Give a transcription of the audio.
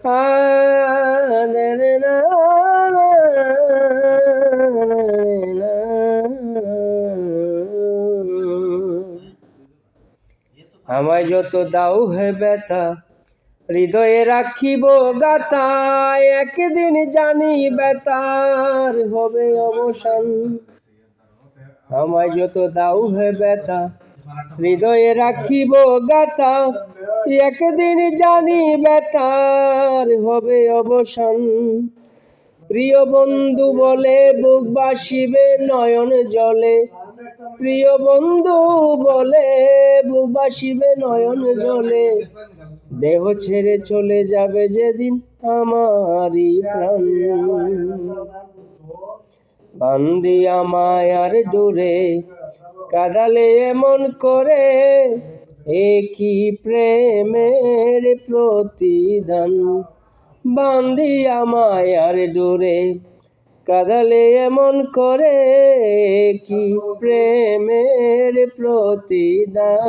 আমায় যত দাও হে ব্যথা, হৃদয়ে রাখিব গাথা, একদিন জানি ব্যথার হবে অবসান। আমায় যত দাও হে ব্যথা, হৃদয়ে রাখিব গাথা, একদিন জানি ব্যথার হবে অবসান। প্রিয় বন্ধু বলে বুক বাসিবে নয়ন জলে, প্রিয় বন্ধু বলে বুক বাসিবে নয়ন জলে, দেহ ছেড়ে চলে যাবে যেদিন আমারই প্রাণ। বান্দিয়া মায়ার ডোরে কাঁদালে এমন করে, এ কি প্রেমের প্রতিদান। বান্দিয়া মায়ার ডোরে কাঁদালে এমন করে, কি প্রেমের প্রতিদান।